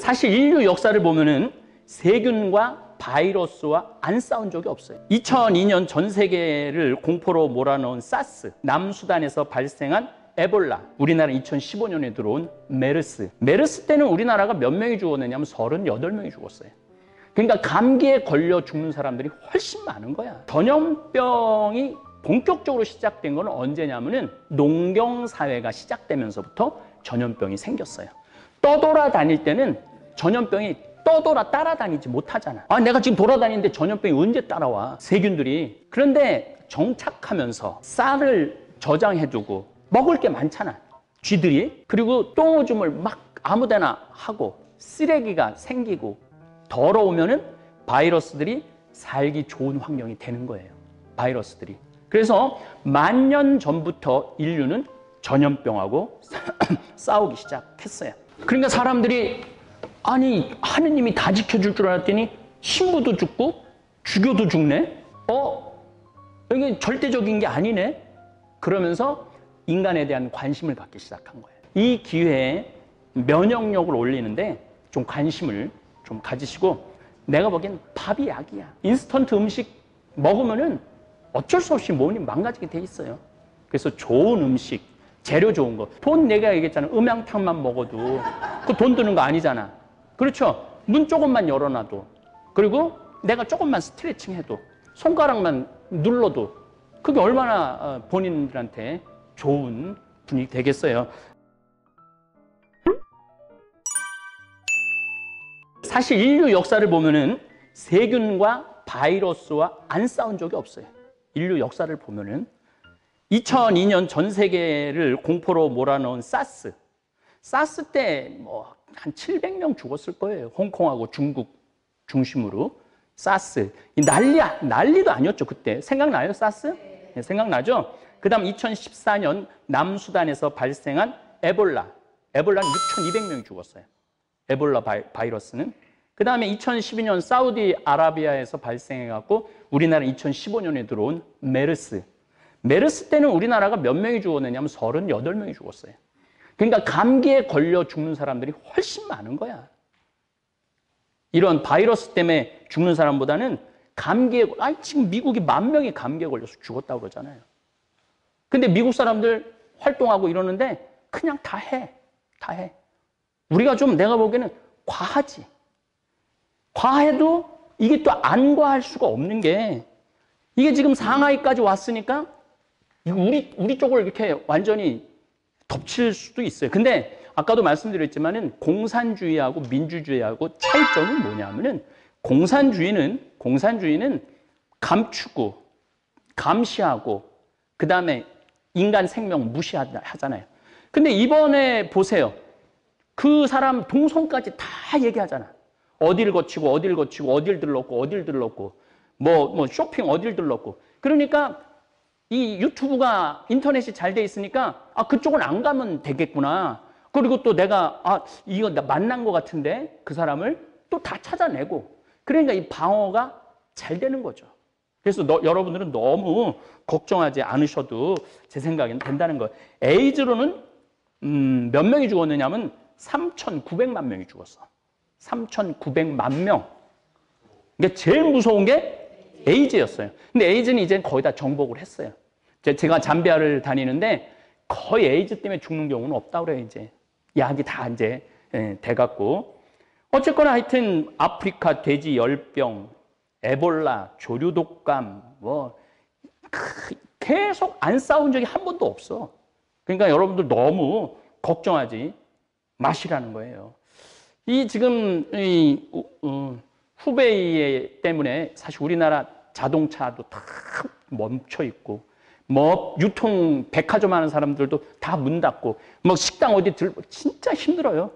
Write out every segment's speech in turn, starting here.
사실 인류 역사를 보면은 세균과 바이러스와 안 싸운 적이 없어요. 2002년 전 세계를 공포로 몰아넣은 사스, 남수단에서 발생한 에볼라, 우리나라 2015년에 들어온 메르스. 메르스 때는 우리나라가 몇 명이 죽었느냐면 38명이 죽었어요. 그러니까 감기에 걸려 죽는 사람들이 훨씬 많은 거야. 전염병이 본격적으로 시작된 건 언제냐면은 농경사회가 시작되면서부터 전염병이 생겼어요. 떠돌아다닐 때는 전염병이 떠돌아 따라다니지 못하잖아. 내가 지금 돌아다니는데 전염병이 언제 따라와? 세균들이. 그런데 정착하면서 쌀을 저장해두고 먹을 게 많잖아, 쥐들이. 그리고 똥오줌을 막 아무데나 하고 쓰레기가 생기고 더러우면은 바이러스들이 살기 좋은 환경이 되는 거예요, 바이러스들이. 그래서 10,000년 전부터 인류는 전염병하고 싸우기 시작했어요. 그러니까 사람들이 아니 하느님이 다 지켜줄 줄 알았더니 신부도 죽고 죽여도 죽네? 이게 절대적인 게 아니네? 그러면서 인간에 대한 관심을 갖기 시작한 거예요. 이 기회에 면역력을 올리는데 좀 관심을 좀 가지시고, 내가 보기엔 밥이 약이야. 인스턴트 음식 먹으면은 어쩔 수 없이 몸이 망가지게 돼 있어요. 그래서 좋은 음식, 재료 좋은 거. 돈 내가 얘기했잖아. 음양탕만 먹어도 그 돈 드는 거 아니잖아. 그렇죠? 문 조금만 열어놔도, 그리고 내가 조금만 스트레칭 해도, 손가락만 눌러도 그게 얼마나 본인들한테 좋은 분위기 되겠어요. 사실 인류 역사를 보면은 세균과 바이러스와 안 싸운 적이 없어요. 인류 역사를 보면은 2002년 전 세계를 공포로 몰아넣은 사스 때 뭐 한 700명 죽었을 거예요. 홍콩하고 중국 중심으로. 사스 난리도 아니었죠 그때. 생각나요, 사스? 네, 생각나죠? 그 다음 2014년 남수단에서 발생한 에볼라는 6,200명이 죽었어요, 에볼라 바이러스는. 그 다음에 2012년 사우디아라비아에서 발생해갖고 우리나라 2015년에 들어온 메르스 때는 우리나라가 몇 명이 죽었느냐면 38명이 죽었어요. 그러니까 감기에 걸려 죽는 사람들이 훨씬 많은 거야. 이런 바이러스 때문에 죽는 사람보다는 지금 미국이 10,000명이 감기에 걸려서 죽었다고 그러잖아요. 근데 미국 사람들 활동하고 이러는데 그냥 다 해. 우리가 좀, 내가 보기에는 과하지. 과해도 이게 또 안 과할 수가 없는 게, 이게 지금 상하이까지 왔으니까 우리 쪽을 이렇게 완전히 덮칠 수도 있어요. 근데 아까도 말씀드렸지만은 공산주의하고 민주주의하고 차이점은 뭐냐면은, 공산주의는 감추고 감시하고 그 다음에 인간 생명 무시하잖아요. 근데 이번에 보세요. 그 사람 동선까지 다 얘기하잖아. 어딜 거치고 어딜 들렀고 뭐 쇼핑 어딜 들렀고. 그러니까 이 유튜브가, 인터넷이 잘 돼 있으니까 그쪽은 안 가면 되겠구나. 그리고 또 내가 이거 나 만난 것 같은데 그 사람을 또 다 찾아내고. 그러니까 이 방어가 잘 되는 거죠. 그래서 여러분들은 너무 걱정하지 않으셔도 제 생각에는 된다는 거예요. 에이즈로는 몇 명이 죽었느냐면 3,900만 명이 죽었어. 3,900만 명. 그러니까 제일 무서운 게 에이즈였어요. 근데 에이즈는 이제 거의 다 정복을 했어요. 제가 잠비아를 다니는데 거의 에이즈 때문에 죽는 경우는 없다고 그래요, 이제. 약이 다 이제 돼갖고. 어쨌거나 하여튼 아프리카 돼지 열병, 에볼라, 조류독감, 계속 안 싸운 적이 한 번도 없어. 그러니까 여러분들 너무 걱정하지 마시라는 거예요. 지금 후베이 때문에 사실 우리나라 자동차도 다 멈춰 있고, 백화점 하는 사람들도 다 문 닫고, 식당 어디 진짜 힘들어요.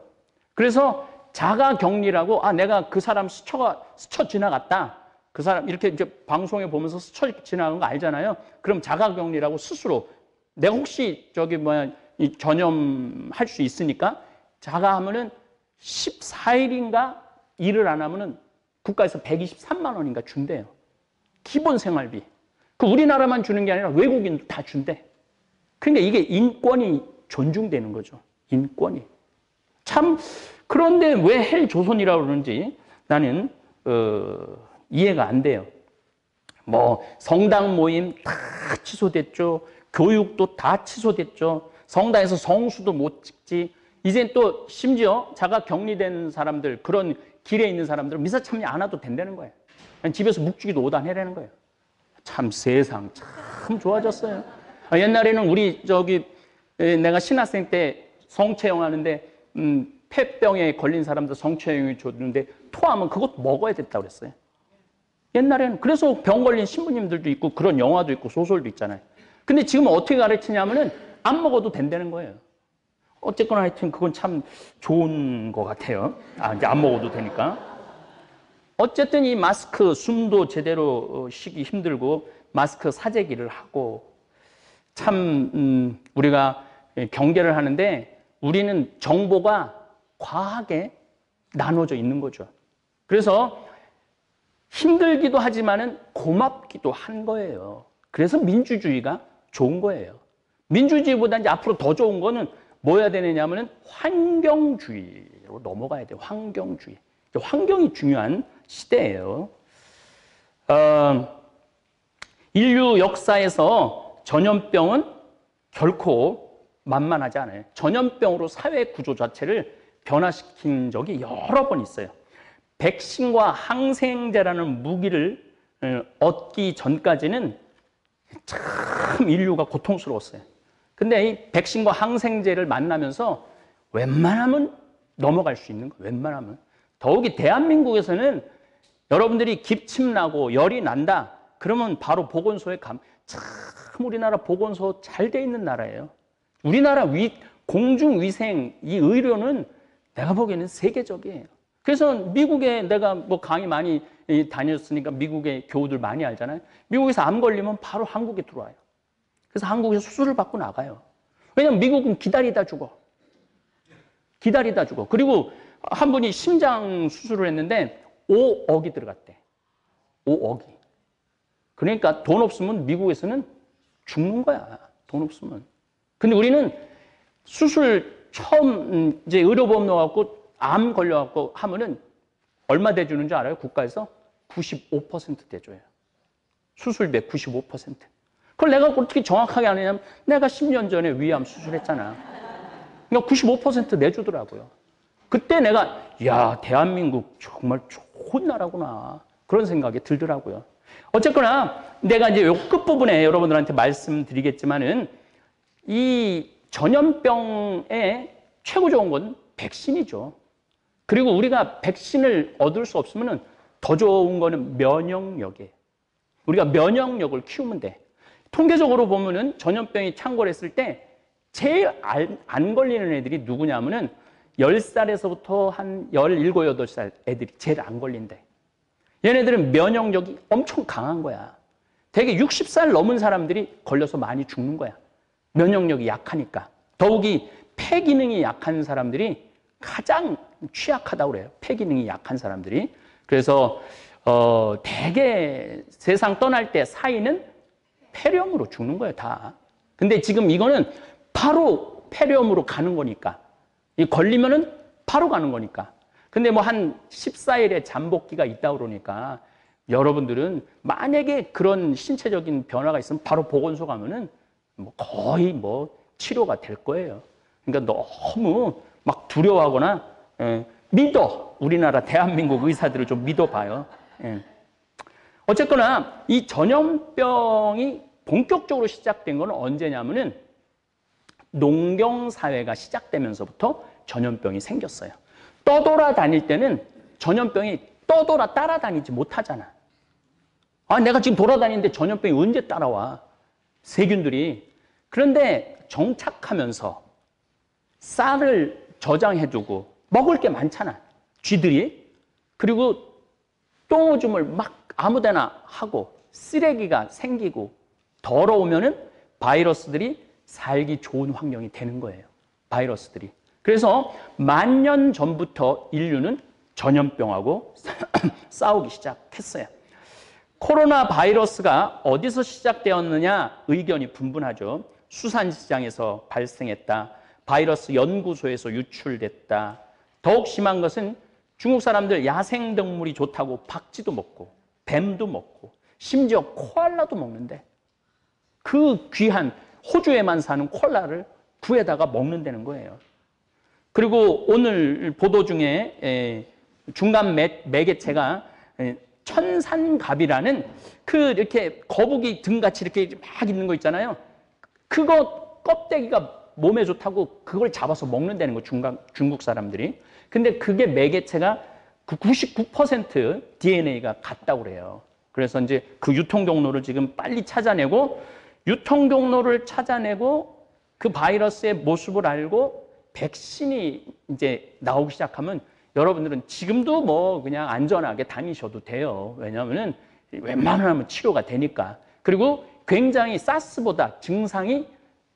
그래서 자가 격리라고, 내가 그 사람 스쳐 지나갔다. 그 사람 이렇게 이제 방송에 보면서 스쳐 지나간 거 알잖아요. 그럼 자가 격리라고 스스로, 내가 혹시 이 전염할 수 있으니까 자가하면은 14일인가 일을 안 하면은 국가에서 123만 원인가 준대요. 기본 생활비. 그 우리나라만 주는 게 아니라 외국인도 다 준대. 그러니까 이게 인권이 존중되는 거죠. 인권이. 참 그런데 왜 헬조선이라고 그러는지 나는 이해가 안 돼요. 뭐 성당 모임 다 취소됐죠. 교육도 다 취소됐죠. 성당에서 성수도 못 찍지. 이젠 또 심지어 자가 격리된 사람들, 그런 길에 있는 사람들은 미사 참여 안 해도 된다는 거예요. 그냥 집에서 묵주기도 5단 해라는 거예요. 참 세상 참 좋아졌어요. 옛날에는 우리 내가 신학생 때 성체형 하는데 폐병에 걸린 사람들 성체형이 줬는데 토하면 그것 먹어야 됐다고 그랬어요. 옛날에는. 그래서 병 걸린 신부님들도 있고 그런 영화도 있고 소설도 있잖아요. 근데 지금 어떻게 가르치냐면은 안 먹어도 된다는 거예요. 어쨌거나 하여튼 그건 참 좋은 것 같아요. 이제 안 먹어도 되니까. 어쨌든 이 마스크 숨도 제대로 쉬기 힘들고 마스크 사재기를 하고 참 우리가 경계를 하는데 우리는 정보가 과하게 나눠져 있는 거죠. 그래서 힘들기도 하지만은 고맙기도 한 거예요. 그래서 민주주의가 좋은 거예요. 민주주의보다 이제 앞으로 더 좋은 거는 뭐야 되느냐면은 환경주의로 넘어가야 돼요. 환경주의. 환경이 중요한 시대예요. 인류 역사에서 전염병은 결코 만만하지 않아요. 전염병으로 사회 구조 자체를 변화시킨 적이 여러 번 있어요. 백신과 항생제라는 무기를 얻기 전까지는 참 인류가 고통스러웠어요. 근데 이 백신과 항생제를 만나면서 웬만하면 넘어갈 수 있는 거예요. 웬만하면. 더욱이 대한민국에서는 여러분들이 기침나고 열이 난다. 그러면 바로 보건소에 가면 참 우리나라 보건소 잘 돼 있는 나라예요. 우리나라 공중위생, 이 의료는 내가 보기에는 세계적이에요. 그래서 미국에 내가 뭐 강의 많이 다녔으니까 미국의 교우들 많이 알잖아요. 미국에서 암 걸리면 바로 한국에 들어와요. 그래서 한국에서 수술을 받고 나가요. 왜냐면 미국은 기다리다 죽어. 기다리다 죽어. 그리고 한 분이 심장 수술을 했는데 5억이 들어갔대. 5억이. 그러니까 돈 없으면 미국에서는 죽는 거야. 돈 없으면. 근데 우리는 수술 처음 이제 의료보험 넣어갖고 암 걸려갖고 하면은 얼마 대주는 줄 알아요? 국가에서 95% 대줘요. 수술비 95%. 그걸 내가 어떻게 정확하게 아느냐면 내가 10년 전에 위암 수술했잖아. 그러니까 95% 내주더라고요. 그때 내가 야 대한민국 정말 좋은 나라구나 그런 생각이 들더라고요. 어쨌거나 내가 이제 요 끝부분에 여러분들한테 말씀드리겠지만은 이 전염병의 최고 좋은 건 백신이죠. 그리고 우리가 백신을 얻을 수 없으면 더 좋은 거는 면역력이에요. 우리가 면역력을 키우면 돼. 통계적으로 보면은 전염병이 창궐했을 때 제일 안 걸리는 애들이 누구냐면은 10살에서부터 한 17, 18살 애들이 제일 안 걸린대. 얘네들은 면역력이 엄청 강한 거야. 되게 60살 넘은 사람들이 걸려서 많이 죽는 거야. 면역력이 약하니까. 더욱이 폐 기능이 약한 사람들이 가장 취약하다고 그래요. 폐 기능이 약한 사람들이. 그래서 대개 세상 떠날 때 사이는 폐렴으로 죽는 거예요, 다. 근데 지금 이거는 바로 폐렴으로 가는 거니까. 이 걸리면은 바로 가는 거니까. 근데 뭐 한 14일의 잠복기가 있다고 그러니까 여러분들은 만약에 그런 신체적인 변화가 있으면 바로 보건소 가면은 뭐 거의 뭐 치료가 될 거예요. 그러니까 너무 막 두려워하거나 믿어. 우리나라 대한민국 의사들을 좀 믿어봐요. 어쨌거나 이 전염병이 본격적으로 시작된 건 언제냐면은 농경사회가 시작되면서부터 전염병이 생겼어요. 떠돌아다닐 때는 전염병이 떠돌아 따라다니지 못하잖아. 내가 지금 돌아다니는데 전염병이 언제 따라와? 세균들이. 그런데 정착하면서 쌀을 저장해두고 먹을 게 많잖아. 쥐들이. 그리고 똥오줌을 막 아무데나 하고 쓰레기가 생기고 더러우면은 바이러스들이 살기 좋은 환경이 되는 거예요. 바이러스들이. 그래서 10,000년 전부터 인류는 전염병하고 싸우기 시작했어요. 코로나 바이러스가 어디서 시작되었느냐 의견이 분분하죠. 수산시장에서 발생했다. 바이러스 연구소에서 유출됐다. 더욱 심한 것은 중국 사람들 야생동물이 좋다고 박쥐도 먹고 뱀도 먹고 심지어 코알라도 먹는데 그 귀한 호주에만 사는 코알라를 구해다가 먹는다는 거예요. 그리고 오늘 보도 중에 중간 매개체가 천산갑이라는 그 이렇게 거북이 등같이 이렇게 막 있는 거 있잖아요. 그거 껍데기가 몸에 좋다고 그걸 잡아서 먹는다는 거, 중국 사람들이. 근데 그게 매개체가 99% DNA가 같다고 그래요. 그래서 이제 그 유통 경로를 지금 빨리 찾아내고, 유통 경로를 찾아내고 그 바이러스의 모습을 알고 백신이 이제 나오기 시작하면 여러분들은 지금도 뭐 그냥 안전하게 다니셔도 돼요. 왜냐하면 웬만하면 치료가 되니까. 그리고 굉장히 사스보다 증상이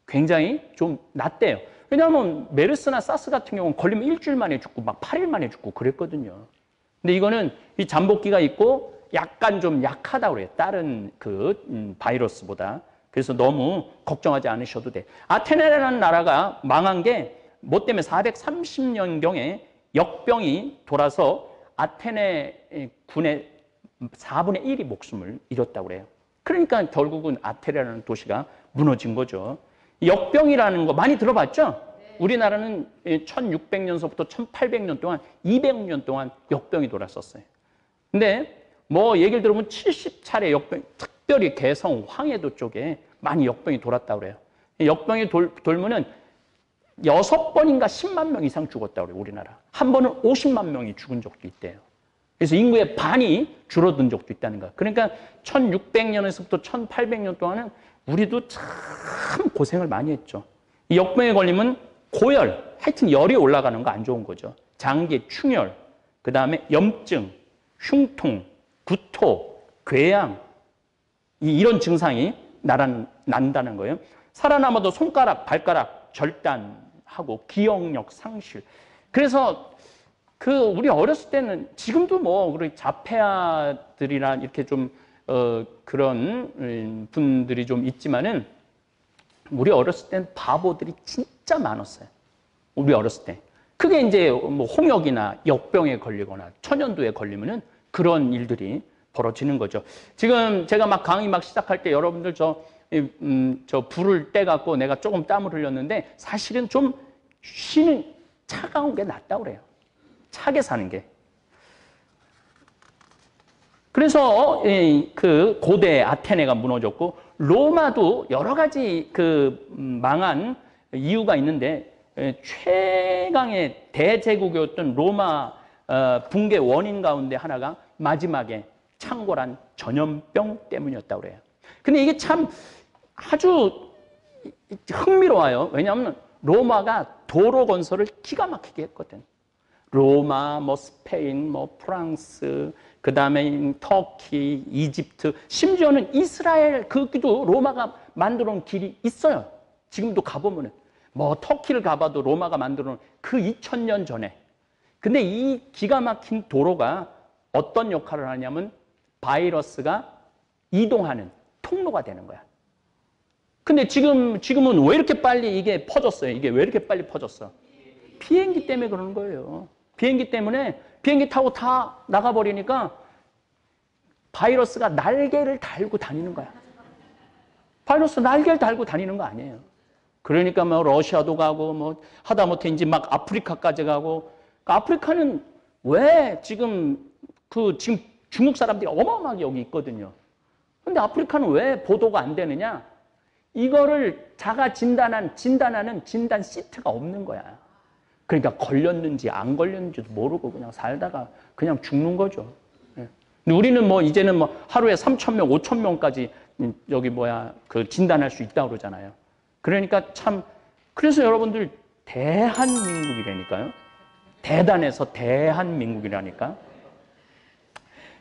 굉장히 좀 낫대요. 왜냐하면 메르스나 사스 같은 경우는 걸리면 일주일 만에 죽고 막 8일 만에 죽고 그랬거든요. 근데 이거는 이 잠복기가 있고 약간 좀 약하다고 그래요. 다른 그 바이러스보다. 그래서 너무 걱정하지 않으셔도 돼. 아테네라는 나라가 망한 게 뭐 때문에 430년경에 역병이 돌아서 아테네 군의 4분의 1이 목숨을 잃었다고 그래요. 그러니까 결국은 아테네라는 도시가 무너진 거죠. 역병이라는 거 많이 들어봤죠? 우리나라는 1600년서부터 1800년 동안 200년 동안 역병이 돌았었어요. 근데 뭐 얘기를 들어보면 70차례 역병, 특별히 개성, 황해도 쪽에 많이 역병이 돌았다고 그래요. 역병이 돌면은 6번인가 10만 명 이상 죽었다고 그래요, 우리나라. 한 번은 50만 명이 죽은 적도 있대요. 그래서 인구의 반이 줄어든 적도 있다는 거야. 그러니까 1600년에서부터 1800년 동안은 우리도 참 고생을 많이 했죠. 이 역병에 걸리면 고열, 하여튼 열이 올라가는 거 안 좋은 거죠. 장기, 충혈, 그 다음에 염증, 흉통, 구토, 궤양, 이런 증상이 난다는 거예요. 살아남아도 손가락, 발가락 절단하고 기억력 상실. 그래서 우리 어렸을 때는 지금도 뭐 우리 자폐아들이나 이렇게 좀 그런 분들이 좀 있지만은 우리 어렸을 때는 바보들이 진짜 많았어요. 우리 어렸을 때. 그게 이제 뭐 홍역이나 역병에 걸리거나 천연두에 걸리면은 그런 일들이 벌어지는 거죠. 지금 제가 막 강의 막 시작할 때 여러분들 저 불을 떼갖고 내가 조금 땀을 흘렸는데 사실은 좀 쉬는 차가운 게 낫다고 그래요. 차게 사는 게. 그래서 그 고대 아테네가 무너졌고 로마도 여러 가지 망한 이유가 있는데 최강의 대제국이었던 로마 붕괴 원인 가운데 하나가 마지막에 창궐한 전염병 때문이었다고 그래요. 근데 이게 참 아주 흥미로워요. 왜냐하면 로마가 도로 건설을 기가 막히게 했거든. 로마, 뭐 스페인, 뭐 프랑스, 그 다음에 터키, 이집트, 심지어는 이스라엘 거기도 로마가 만들어 놓은 길이 있어요. 지금도 가보면은 뭐 터키를 가봐도 로마가 만들어 놓은 그 2000년 전에. 근데 이 기가 막힌 도로가 어떤 역할을 하냐면 바이러스가 이동하는 통로가 되는 거야. 근데 지금은 왜 이렇게 빨리 이게 퍼졌어요? 이게 왜 이렇게 빨리 퍼졌어? 비행기 때문에 그러는 거예요. 비행기 때문에 비행기 타고 다 나가버리니까 바이러스가 날개를 달고 다니는 거야. 바이러스 날개를 달고 다니는 거 아니에요. 그러니까 뭐 러시아도 가고 뭐 하다못해 이제 막 아프리카까지 가고. 아프리카는 왜 지금 지금 중국 사람들이 어마어마하게 여기 있거든요. 근데 아프리카는 왜 보도가 안 되느냐? 이거를 자가 진단하는 진단 시트가 없는 거야. 그러니까 걸렸는지 안 걸렸는지도 모르고 그냥 살다가 그냥 죽는 거죠. 근데 우리는 뭐 이제는 뭐 하루에 3,000명, 5,000명까지 여기 진단할 수 있다고 그러잖아요. 그러니까 참, 그래서 여러분들 대한민국이라니까요. 대단해서 대한민국이라니까.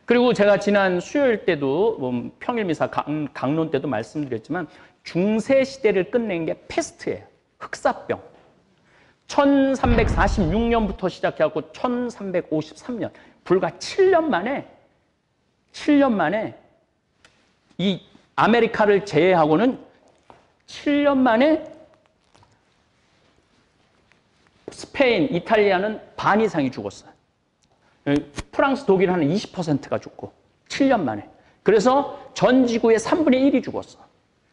그리고 제가 지난 수요일 때도 평일미사 강론 때도 말씀드렸지만 중세 시대를 끝낸 게 패스트예요. 흑사병. 1346년부터 시작해갖고 1353년, 불과 7년 만에 이 아메리카를 제외하고는 7년 만에 스페인, 이탈리아는 반 이상이 죽었어요. 프랑스, 독일 한 20%가 죽고 7년 만에. 그래서 전 지구의 3분의 1이 죽었어.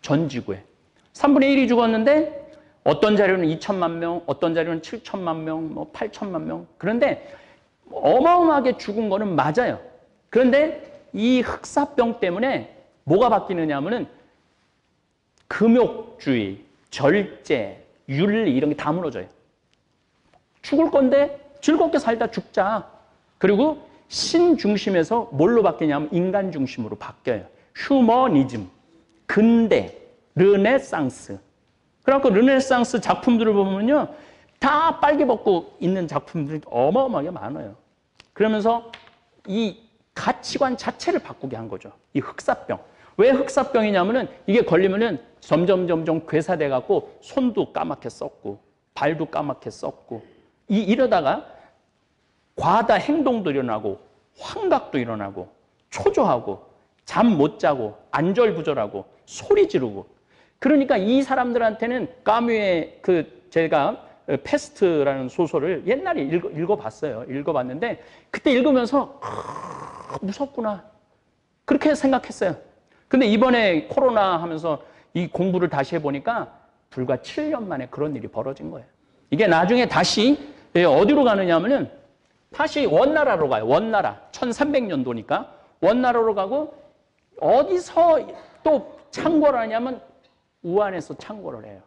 전 지구에. 3분의 1이 죽었는데 어떤 자료는 2천만 명, 어떤 자료는 7천만 명, 뭐 8천만 명. 그런데 어마어마하게 죽은 거는 맞아요. 그런데 이 흑사병 때문에 뭐가 바뀌느냐 하면은 금욕주의, 절제, 윤리 이런 게 다 무너져요. 죽을 건데 즐겁게 살다 죽자. 그리고 신 중심에서 뭘로 바뀌냐면 인간 중심으로 바뀌어요. 휴머니즘, 근대, 르네상스. 그래갖고 르네상스 작품들을 보면요. 다 빨개 벗고 있는 작품들이 어마어마하게 많아요. 그러면서 이 가치관 자체를 바꾸게 한 거죠. 이 흑사병. 왜 흑사병이냐면은 이게 걸리면은 점점 괴사돼 갖고 손도 까맣게 썩고 발도 까맣게 썩고 이러다가 과다 행동도 일어나고 환각도 일어나고 초조하고 잠 못 자고 안절부절하고 소리 지르고 그러니까 이 사람들한테는 까뮤의 제가 패스트라는 소설을 옛날에 읽어봤어요. 읽어봤는데 그때 읽으면서 무섭구나 그렇게 생각했어요. 근데 이번에 코로나 하면서 이 공부를 다시 해보니까 불과 7년 만에 그런 일이 벌어진 거예요. 이게 나중에 다시 어디로 가느냐 하면은 다시 원나라로 가요. 원나라. 1300년도니까 원나라로 가고 어디서 또 창궐을 하냐면 우한에서 창궐을 해요.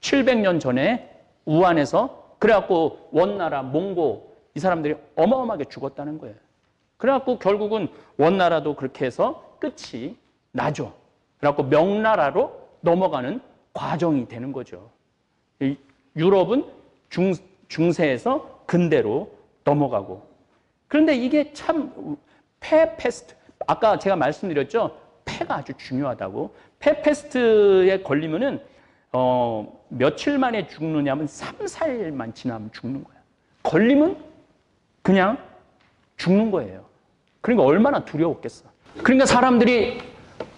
700년 전에 우한에서 그래갖고 원나라, 몽고 이 사람들이 어마어마하게 죽었다는 거예요. 그래갖고 결국은 원나라도 그렇게 해서 끝이 나죠. 그래갖고 명나라로 넘어가는 과정이 되는 거죠. 유럽은 중세에서 근대로 넘어가고. 그런데 이게 참 패스트, 아까 제가 말씀드렸죠. 폐가 아주 중요하다고. 패스트에 걸리면은 며칠 만에 죽느냐면 3, 4일만 지나면 죽는 거야. 걸리면 그냥 죽는 거예요. 그러니까 얼마나 두려웠겠어. 그러니까 사람들이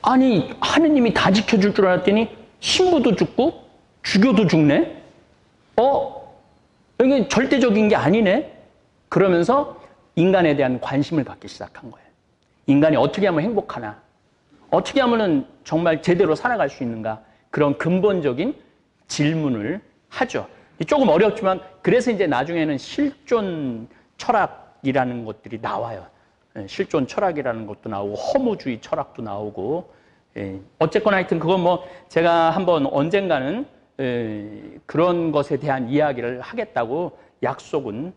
아니 하느님이 다 지켜줄 줄 알았더니 신부도 죽고 주교도 죽네. 이게 절대적인 게 아니네. 그러면서 인간에 대한 관심을 갖기 시작한 거예요. 인간이 어떻게 하면 행복하나? 어떻게 하면 정말 제대로 살아갈 수 있는가? 그런 근본적인 질문을 하죠. 조금 어렵지만 그래서 이제 나중에는 실존 철학이라는 것들이 나와요. 실존 철학이라는 것도 나오고 허무주의 철학도 나오고 어쨌거나 하여튼 그건 뭐 제가 한번 언젠가는 그런 것에 대한 이야기를 하겠다고 약속은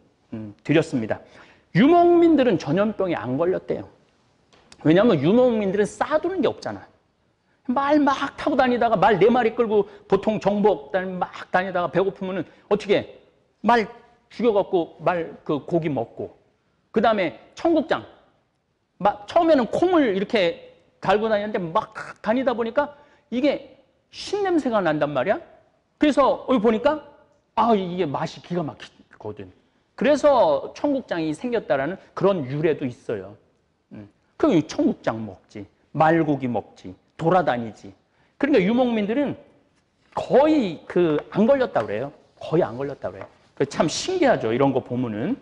드렸습니다. 유목민들은 전염병에 안 걸렸대요. 왜냐하면 유목민들은 쌓아두는 게 없잖아. 말 막 타고 다니다가 말 4마리 끌고 보통 정복 막 다니다가 배고프면은 어떻게 말 죽여갖고 말 고기 먹고 그 다음에 청국장 처음에는 콩을 이렇게 달고 다니는데 막 다니다 보니까 이게 신냄새가 난단 말이야. 그래서 여기 보니까 이게 맛이 기가 막히거든. 그래서 청국장이 생겼다라는 그런 유래도 있어요. 그럼 청국장 먹지, 말고기 먹지, 돌아다니지. 그러니까 유목민들은 거의 안 걸렸다고 그래요. 거의 안 걸렸다고 그래요. 참 신기하죠. 이런 거 보면은.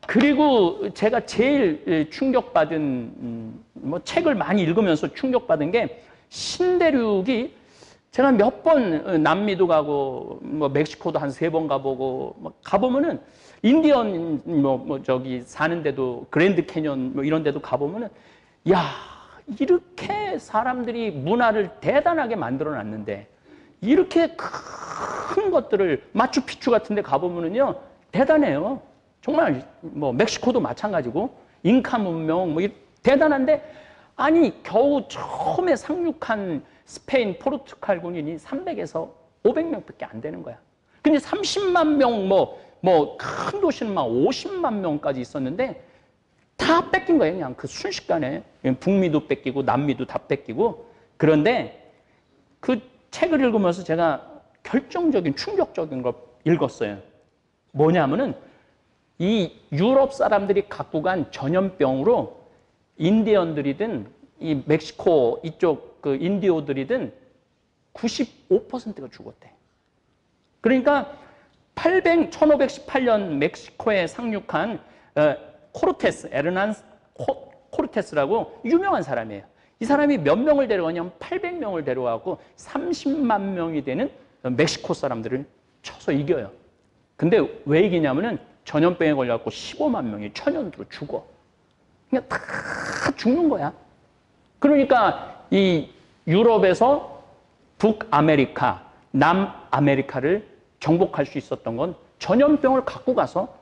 그리고 제가 제일 충격받은 뭐 책을 많이 읽으면서 충격받은 게 신대륙이 제가 몇 번 남미도 가고 뭐 멕시코도 한 3번 가보고 가보면은 인디언 저기 사는 데도 그랜드 캐년 뭐 이런 데도 가보면은 야 이렇게 사람들이 문화를 대단하게 만들어 놨는데 이렇게 큰 것들을 마추픽추 같은 데 가보면은요 대단해요. 정말 뭐 멕시코도 마찬가지고 잉카 문명 뭐 대단한데 아니 겨우 처음에 상륙한 스페인 포르투갈 군인이 300에서 500명밖에 안 되는 거야. 근데 30만 명 뭐 큰 도시는 막 50만 명까지 있었는데 다 뺏긴 거예요. 그냥 그 순식간에 북미도 뺏기고 남미도 다 뺏기고. 그런데 그 책을 읽으면서 제가 결정적인 충격적인 걸 읽었어요. 뭐냐면은 이 유럽 사람들이 갖고 간 전염병으로 인디언들이든 이 멕시코 이쪽 인디오들이든 95%가 죽었대. 그러니까 1518년 멕시코에 상륙한 코르테스, 에르난 코르테스라고 유명한 사람이에요. 이 사람이 몇 명을 데려가냐면 800명을 데려가고 30만 명이 되는 멕시코 사람들을 쳐서 이겨요. 근데 왜 이기냐면은 전염병에 걸려갖고 15만 명이 천연두로 죽어. 그냥 다 죽는 거야. 그러니까 이 유럽에서 북아메리카, 남아메리카를 정복할 수 있었던 건 전염병을 갖고 가서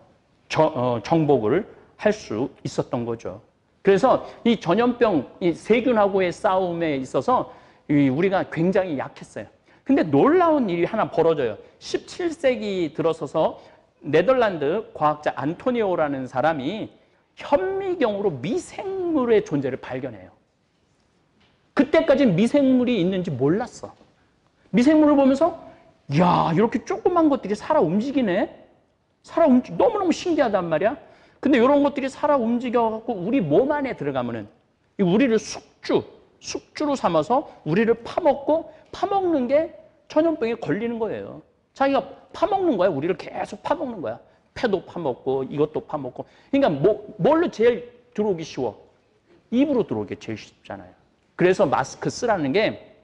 정복을 할 수 있었던 거죠. 그래서 이 전염병, 이 세균하고의 싸움에 있어서 우리가 굉장히 약했어요. 근데 놀라운 일이 하나 벌어져요. 17세기 들어서서 네덜란드 과학자 안토니오라는 사람이 현미경으로 미생물의 존재를 발견해요. 그때까지는 미생물이 있는지 몰랐어. 미생물을 보면서 야, 이렇게 조그만 것들이 살아 움직이네. 너무너무 신기하단 말이야. 근데 이런 것들이 살아 움직여갖고 우리 몸 안에 들어가면은 우리를 숙주로 삼아서 우리를 파먹는 게 전염병에 걸리는 거예요. 자기가 파먹는 거야. 우리를 계속 파먹는 거야. 폐도 파먹고 이것도 파먹고. 그러니까 뭘로 제일 들어오기 쉬워? 입으로 들어오기 제일 쉽잖아요. 그래서 마스크 쓰라는 게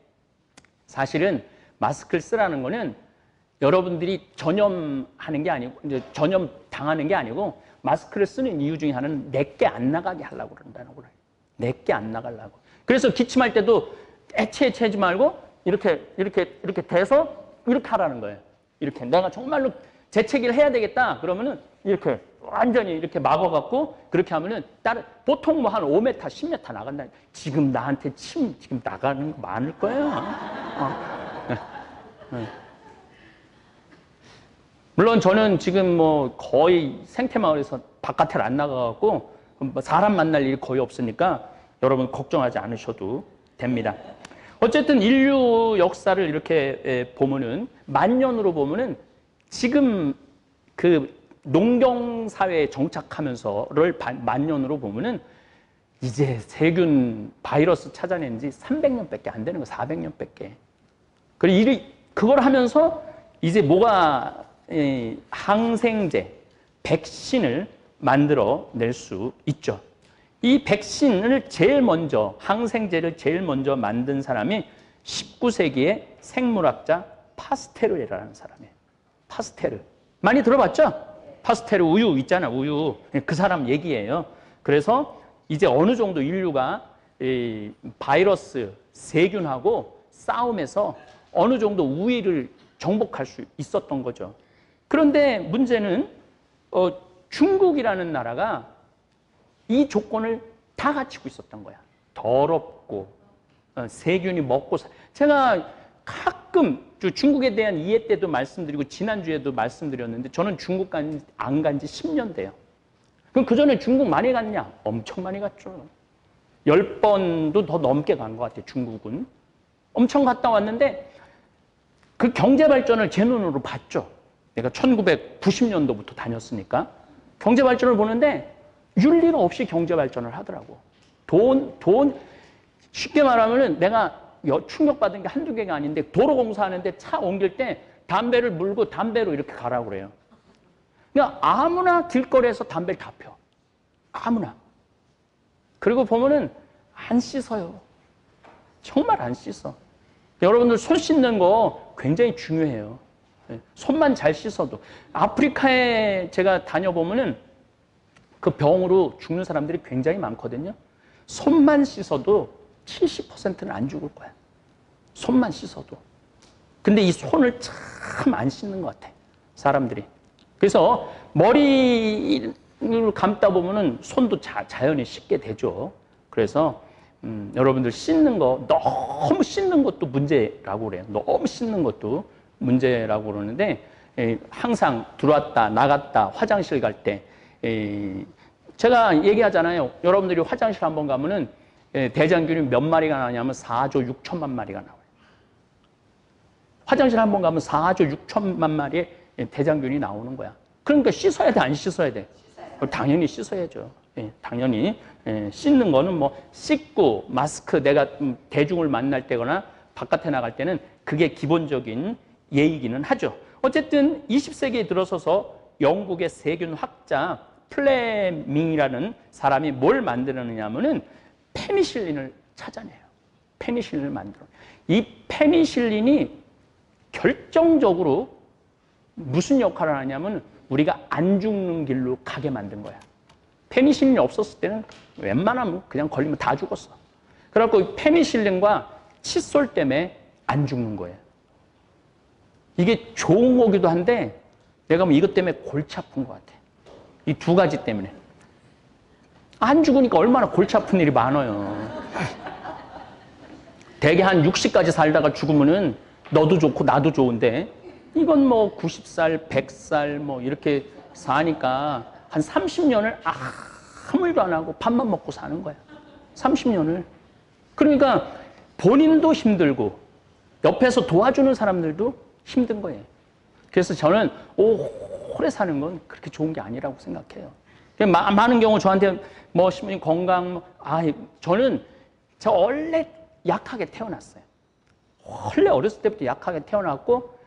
사실은 마스크를 쓰라는 거는 여러분들이 전염하는 게 아니고 이제 전염 당하는 게 아니고 마스크를 쓰는 이유 중에 하나는 내게 안 나가게 하려고 그런다는 거예요. 내게 안 나가려고. 그래서 기침할 때도 애치하지 말고 이렇게 대서 이렇게 하라는 거예요. 이렇게 내가 정말로 재채기를 해야 되겠다 그러면은 이렇게 완전히 이렇게 막아갖고 그렇게 하면은 보통 뭐 한 5m, 10m 나간다. 지금 나한테 지금 나가는 거 많을 거예요. 물론 저는 지금 뭐 거의 생태마을에서 바깥에 안 나가갖고 사람 만날 일이 거의 없으니까 여러분 걱정하지 않으셔도 됩니다. 어쨌든 인류 역사를 이렇게 보면은 만년으로 보면은 지금 그 농경사회에 정착하면서를 만년으로 보면은 이제 세균 바이러스 찾아낸 지 300년밖에 안 되는 거 400년밖에. 그리고 그걸 하면서 이제 뭐가 항생제, 백신을 만들어낼 수 있죠. 이 백신을 항생제를 제일 먼저 만든 사람이 19세기의 생물학자 파스테르라는 사람이에요. 파스테르. 많이 들어봤죠? 파스테르 우유 있잖아, 우유. 그 사람 얘기예요. 그래서 이제 어느 정도 인류가 바이러스, 세균하고 싸움에서 어느 정도 우위를 정복할 수 있었던 거죠. 그런데 문제는 중국이라는 나라가 이 조건을 다 갖추고 있었던 거야. 더럽고 세균이 먹고 제가 가끔 중국에 대한 이해 때도 말씀드리고 지난주에도 말씀드렸는데 저는 중국 안 간 지 10년 돼요. 그럼 그전에 중국 많이 갔냐? 엄청 많이 갔죠. 10번도 더 넘게 간 것 같아요. 중국은. 엄청 갔다 왔는데 그 경제 발전을 제 눈으로 봤죠. 내가 1990년도부터 다녔으니까 경제 발전을 보는데 윤리가 없이 경제 발전을 하더라고. 쉽게 말하면은 내가 충격받은 게 한두 개가 아닌데 도로 공사하는데 차 옮길 때 담배를 물고 담배로 이렇게 가라고 그래요. 그러니까 아무나 길거리에서 담배를 다 펴. 아무나. 그리고 보면은 안 씻어요. 정말 안 씻어. 여러분들 손 씻는 거 굉장히 중요해요. 손만 잘 씻어도. 아프리카에 제가 다녀보면은 그 병으로 죽는 사람들이 굉장히 많거든요. 손만 씻어도 70%는 안 죽을 거야. 손만 씻어도. 근데 이 손을 참 안 씻는 것 같아. 사람들이. 그래서 머리를 감다 보면은 손도 자연히 씻게 되죠. 그래서 여러분들 씻는 거, 너무 씻는 것도 문제라고 그래요. 너무 씻는 것도 문제라고 그러는데 항상 들어왔다 나갔다 화장실 갈 때 제가 얘기하잖아요. 여러분들이 화장실 한번 가면은 대장균이 몇 마리가 나냐면 4조 6천만 마리가 나와요. 화장실 한번 가면 4조 6천만 마리의 대장균이 나오는 거야. 그러니까 씻어야 돼, 안 씻어야 돼? 당연히 씻어야죠. 당연히 씻는 거는 뭐 씻고 마스크 내가 대중을 만날 때거나 바깥에 나갈 때는 그게 기본적인 예의기는 하죠. 어쨌든 20세기에 들어서서 영국의 세균 학자 플레밍이라는 사람이 뭘 만들었느냐 하면은 페니실린을 찾아내요. 페니실린을 만들어. 이 페니실린이 결정적으로 무슨 역할을 하냐면 우리가 안 죽는 길로 가게 만든 거야. 페니실린이 없었을 때는 웬만하면 그냥 걸리면 다 죽었어. 그래갖고 페니실린과 칫솔 때문에 안 죽는 거예요. 이게 좋은 거기도 한데 내가 뭐 이것 때문에 골치 아픈 것 같아. 이 두 가지 때문에. 안 죽으니까 얼마나 골치 아픈 일이 많아요. 대개 한 60까지 살다가 죽으면은 너도 좋고 나도 좋은데 이건 뭐 90살, 100살 뭐 이렇게 사니까 한 30년을 아무 일도 안 하고 밥만 먹고 사는 거야. 30년을. 그러니까 본인도 힘들고 옆에서 도와주는 사람들도 힘든 거예요. 그래서 저는 오래 사는 건 그렇게 좋은 게 아니라고 생각해요. 많은 경우 저한테 뭐 건강, 저는 저 원래 약하게 태어났어요. 원래 어렸을 때부터 약하게 태어났고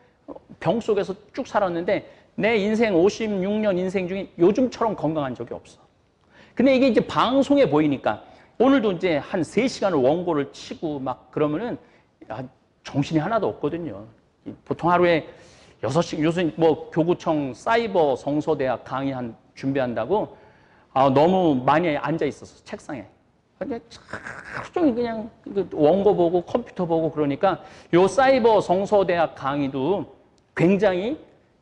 병 속에서 쭉 살았는데 내 인생 56년 인생 중에 요즘처럼 건강한 적이 없어. 근데 이게 이제 방송에 보이니까 오늘도 이제 한 3시간을 원고를 치고 막 그러면은 정신이 하나도 없거든요. 보통 하루에 6시, 요즘 뭐 교구청 사이버 성서대학 강의 준비한다고 너무 많이 앉아 있었어, 책상에. 근데 하루 종일 그냥 원고 보고 컴퓨터 보고 그러니까 요 사이버 성서대학 강의도 굉장히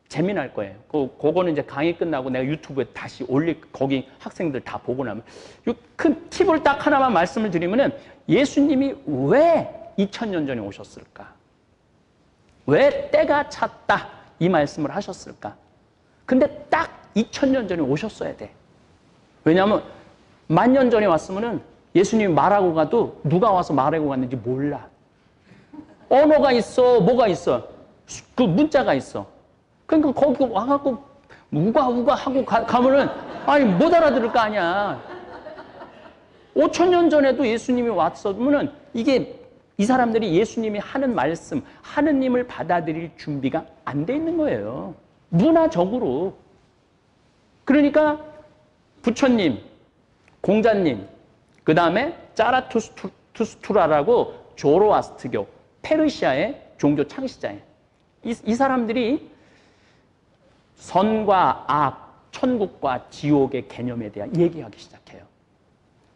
재미날 거예요. 그거는 이제 강의 끝나고 내가 유튜브에 다시 거기 학생들 다 보고 나면 요 큰 팁을 딱 하나만 말씀을 드리면은 예수님이 왜 2000년 전에 오셨을까? 왜 때가 찼다 이 말씀을 하셨을까? 근데 딱 2000년 전에 오셨어야 돼. 왜냐하면 10,000년 전에 왔으면은 예수님이 말하고 가도 누가 와서 말하고 갔는지 몰라. 언어가 있어, 뭐가 있어, 그 문자가 있어. 그러니까 거기 와갖고 우가 하고 가면은 못 알아들을 거 아니야. 5000년 전에도 예수님이 왔으면은 이게 이 사람들이 예수님이 하는 말씀, 하느님을 받아들일 준비가 안 돼 있는 거예요. 문화적으로. 그러니까 부처님, 공자님, 그 다음에 짜라투스트라라고 조로아스트교, 페르시아의 종교 창시자예요. 이 사람들이 선과 악, 천국과 지옥의 개념에 대한 얘기하기 시작해요.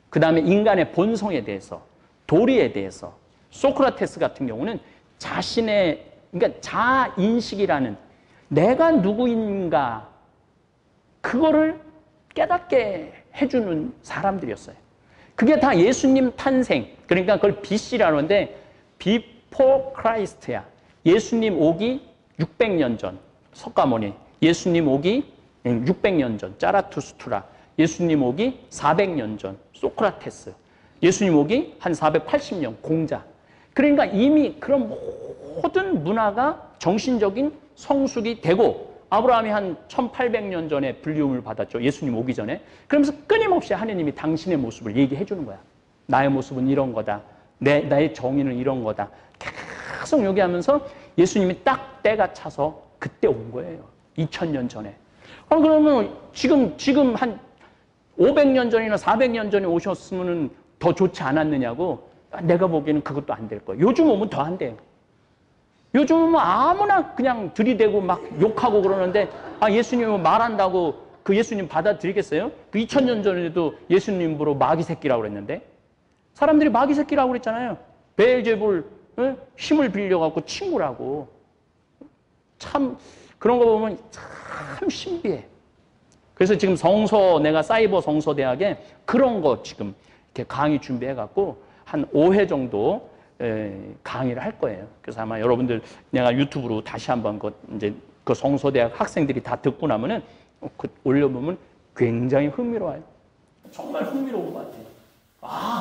그 다음에 인간의 본성에 대해서, 도리에 대해서. 소크라테스 같은 경우는 그러니까 자인식이라는 내가 누구인가 그거를 깨닫게 해주는 사람들이었어요. 그게 다 예수님 탄생, 그러니까 그걸 BC라고 하는데 Before Christ야. 예수님 오기 600년 전, 석가모니. 예수님 오기 600년 전, 짜라투스트라. 예수님 오기 400년 전, 소크라테스. 예수님 오기 한 480년, 공자. 그러니까 이미 그런 모든 문화가 정신적인 성숙이 되고 아브라함이 한 1800년 전에 불리움을 받았죠. 예수님 오기 전에. 그러면서 끊임없이 하느님이 당신의 모습을 얘기해 주는 거야. 나의 모습은 이런 거다. 나의 정의는 이런 거다. 계속 얘기하면서 예수님이 딱 때가 차서 그때 온 거예요. 2000년 전에. 그러면 지금 한 500년 전이나 400년 전에 오셨으면 더 좋지 않았느냐고. 내가 보기에는 그것도 안 될 거예요. 요즘 오면 더 안 돼요. 요즘은 뭐 아무나 그냥 들이대고 막 욕하고 그러는데 예수님은 말한다고 그 예수님 받아들이겠어요? 그 2000년 전에도 예수님 보러 마귀 새끼라고 그랬는데 사람들이 마귀 새끼라고 그랬잖아요. 베엘제불 힘을 빌려갖고 친구라고. 참 그런 거 보면 참 신비해. 그래서 지금 내가 사이버 성서대학에 그런 거 지금 이렇게 강의 준비해갖고 한 5회 정도 강의를 할 거예요. 그래서 아마 여러분들 내가 유튜브로 다시 한번 이제 그 성서대학 학생들이 다 듣고 나면은 올려보면 굉장히 흥미로워요. 정말 흥미로운 것 같아요.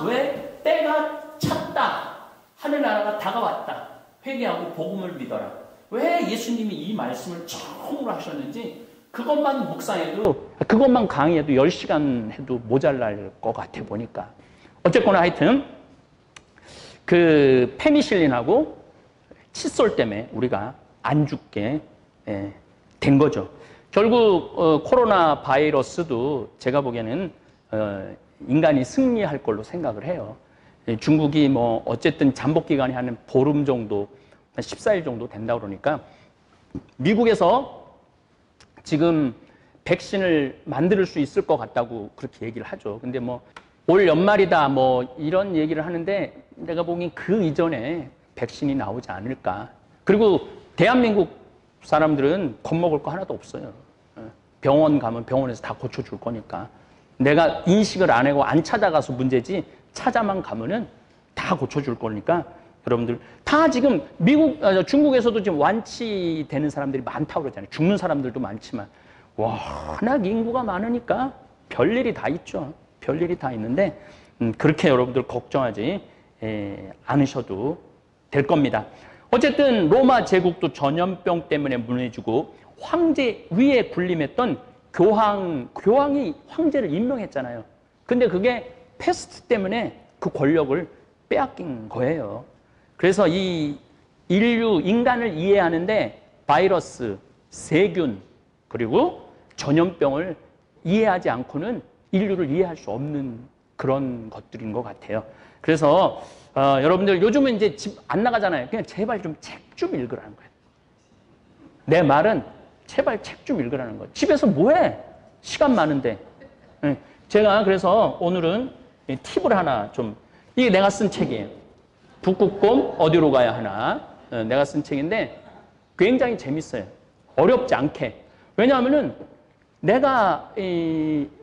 왜 때가 찼다. 하늘나라가 다가왔다. 회개하고 복음을 믿어라. 왜 예수님이 이 말씀을 처음으로 하셨는지 그것만 묵상해도 그것만 강의해도 10시간 해도 모자랄 것 같아 보니까. 어쨌거나 하여튼 그 페니실린하고 칫솔 때문에 우리가 안 죽게 된 거죠. 결국 코로나 바이러스도 제가 보기에는 인간이 승리할 걸로 생각을 해요. 중국이 뭐 어쨌든 잠복 기간이 한 보름 정도, 14일 정도 된다 그러니까 미국에서 지금 백신을 만들 수 있을 것 같다고 그렇게 얘기를 하죠. 근데 뭐 올 연말이다 뭐 이런 얘기를 하는데 내가 보기엔 그 이전에 백신이 나오지 않을까. 그리고 대한민국 사람들은 겁먹을 거 하나도 없어요. 병원 가면 병원에서 다 고쳐줄 거니까. 내가 인식을 안 하고 안 찾아가서 문제지 찾아만 가면은 다 고쳐줄 거니까 여러분들 다 지금 중국에서도 지금 완치되는 사람들이 많다고 그러잖아요. 죽는 사람들도 많지만 워낙 인구가 많으니까 별일이 다 있죠. 별일이 다 있는데 그렇게 여러분들 걱정하지 않으셔도 될 겁니다. 어쨌든 로마 제국도 전염병 때문에 무너지고 황제 위에 군림했던 교황이 황제를 임명했잖아요. 근데 그게 패스트 때문에 그 권력을 빼앗긴 거예요. 그래서 이 인간을 이해하는데 바이러스, 세균, 그리고 전염병을 이해하지 않고는 인류를 이해할 수 없는 그런 것들인 것 같아요. 그래서 여러분들 요즘은 이제 집 안 나가잖아요. 그냥 제발 좀 책 좀 읽으라는 거예요. 내 말은 제발 책 좀 읽으라는 거예요. 집에서 뭐해? 시간 많은데. 제가 그래서 오늘은 팁을 하나 좀, 이게 내가 쓴 책이에요. 북극곰 어디로 가야 하나. 내가 쓴 책인데 굉장히 재밌어요. 어렵지 않게. 왜냐하면은 내가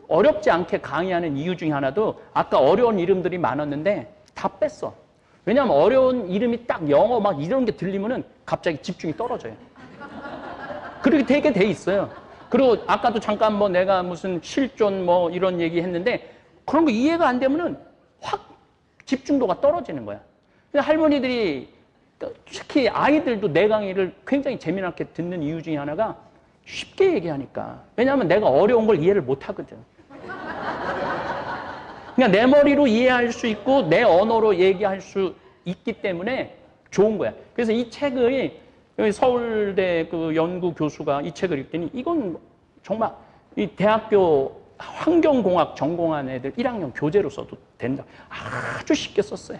어렵지 않게 강의하는 이유 중에 하나도 아까 어려운 이름들이 많았는데 다 뺐어. 왜냐하면 어려운 이름이 딱 영어 막 이런 게 들리면은 갑자기 집중이 떨어져요. 그렇게 되게 돼 있어요. 그리고 아까도 잠깐 뭐 내가 무슨 실존 뭐 이런 얘기 했는데 그런 거 이해가 안 되면은 확 집중도가 떨어지는 거야. 근데 할머니들이 특히 아이들도 내 강의를 굉장히 재미나게 듣는 이유 중에 하나가 쉽게 얘기하니까. 왜냐하면 내가 어려운 걸 이해를 못 하거든. 그냥 내 머리로 이해할 수 있고 내 언어로 얘기할 수 있기 때문에 좋은 거야. 그래서 이 책을 서울대 그 연구 교수가 이 책을 읽더니 이건 정말 이 대학교 환경공학 전공한 애들 1학년 교재로 써도 된다. 아주 쉽게 썼어요.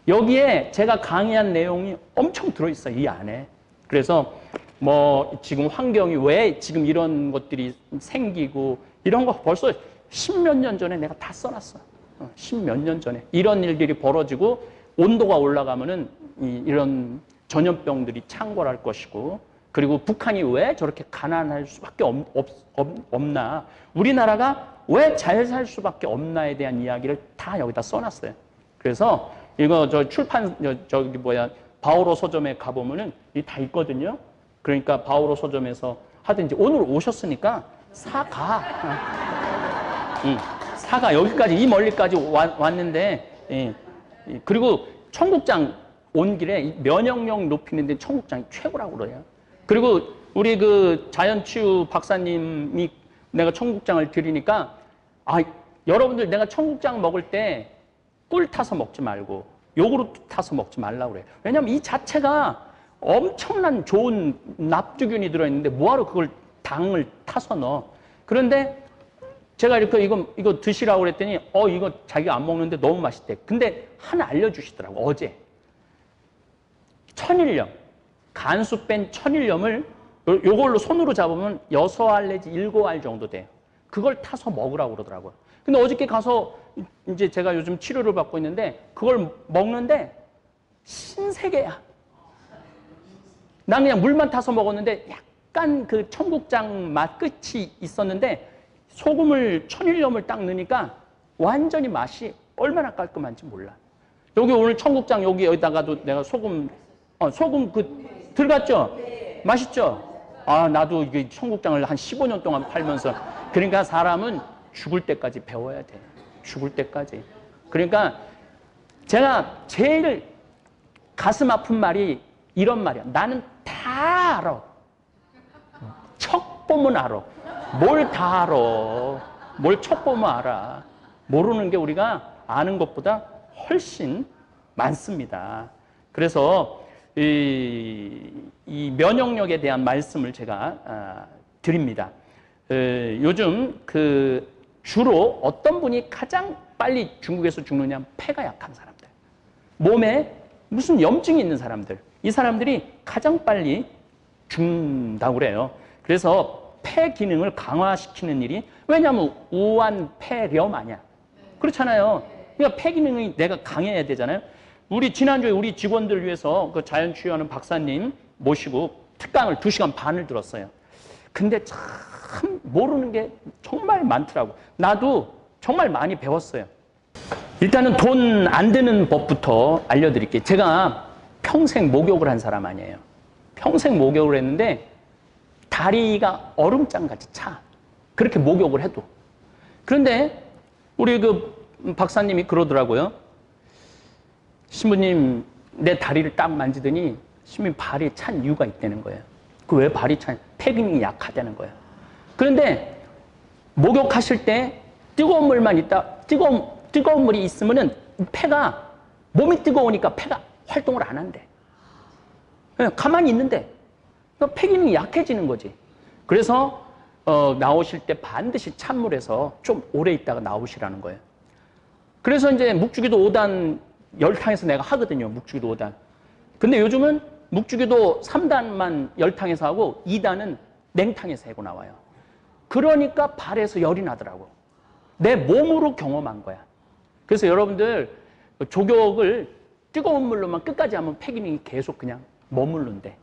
여기에 제가 강의한 내용이 엄청 들어있어요. 이 안에. 그래서 뭐 지금 환경이 왜 지금 이런 것들이 생기고 이런 거 벌써 10몇 년 전에 내가 다 써놨어. 10몇 년 전에. 이런 일들이 벌어지고 온도가 올라가면은 이런 전염병들이 창궐할 것이고 그리고 북한이 왜 저렇게 가난할 수밖에 없나. 우리나라가 왜 잘 살 수밖에 없나에 대한 이야기를 다 여기다 써놨어요. 그래서 이거 바오로 서점에 가보면은 이 다 있거든요. 그러니까 바오로 서점에서 하든지 오늘 오셨으니까 사가. 사가 여기까지 이 멀리까지 왔는데 그리고 청국장 온 길에 면역력 높이는 데 청국장이 최고라고 그래요. 그리고 우리 그 자연치유 박사님이 내가 청국장을 드리니까 여러분들 내가 청국장 먹을 때 꿀 타서 먹지 말고 요구르트 타서 먹지 말라고 그래요. 왜냐하면 이 자체가 엄청난 좋은 납두균이 들어있는데 뭐하러 그걸 당을 타서 넣어. 그런데 제가 이렇게 이거 드시라고 그랬더니 이거 자기가 안 먹는데 너무 맛있대. 근데 하나 알려주시더라고. 어제 천일염 간수 뺀 천일염을 요걸로 손으로 잡으면 6알 내지 7알 정도 돼요. 그걸 타서 먹으라고 그러더라고요. 근데 어저께 가서 이제 제가 요즘 치료를 받고 있는데 그걸 먹는데 신세계야. 난 그냥 물만 타서 먹었는데 약간 그 청국장 맛 끝이 있었는데 소금을 천일염을 딱 넣으니까 완전히 맛이 얼마나 깔끔한지 몰라. 여기 오늘 청국장 여기다가도 내가 소금 들어갔죠? 네. 맛있죠? 나도 이게 청국장을 한 15년 동안 팔면서 그러니까 사람은 죽을 때까지 배워야 돼. 죽을 때까지. 그러니까 제가 제일 가슴 아픈 말이 이런 말이야. 나는 다 알아. 척 보면 알아. 뭘 다 알아. 뭘 척 보면 알아. 모르는 게 우리가 아는 것보다 훨씬 많습니다. 그래서 이 면역력에 대한 말씀을 제가 드립니다. 요즘 주로 어떤 분이 가장 빨리 중국에서 죽느냐? 폐가 약한 사람들. 몸에 무슨 염증이 있는 사람들. 이 사람들이 가장 빨리 죽는다고 그래요. 그래서 폐 기능을 강화시키는 일이, 왜냐하면 우한 폐렴 아니야. 그렇잖아요. 그러니까 폐 기능이 내가 강해야 되잖아요. 지난주에 우리 직원들 위해서 그 자연치유하는 박사님 모시고 특강을 2시간 반을 들었어요. 근데 참 모르는 게 정말 많더라고. 나도 정말 많이 배웠어요. 일단은 돈 안 드는 법부터 알려드릴게요. 제가 평생 목욕을 한 사람 아니에요. 평생 목욕을 했는데 다리가 얼음장같이 차. 그렇게 목욕을 해도. 그런데 우리 박사님이 그러더라고요. 신부님, 내 다리를 딱 만지더니 신부님 발이 찬 이유가 있다는 거예요. 왜 발이 찬? 폐 기능이 약하다는 거예요. 그런데 목욕하실 때 뜨거운 물만 있다, 뜨거운 물이 있으면은 폐가, 몸이 뜨거우니까 폐가 활동을 안 한대. 그냥 가만히 있는데 폐 기능이 약해지는 거지. 그래서 나오실 때 반드시 찬물에서 좀 오래 있다가 나오시라는 거예요. 그래서 이제 묵주기도 5단 열탕에서 내가 하거든요. 묵주기도 5단. 근데 요즘은 묵주기도 3단만 열탕에서 하고 2단은 냉탕에서 하고 나와요. 그러니까 발에서 열이 나더라고. 내 몸으로 경험한 거야. 그래서 여러분들 조격을 뜨거운 물로만 끝까지 하면 폐 기능이 계속 그냥 머무른대.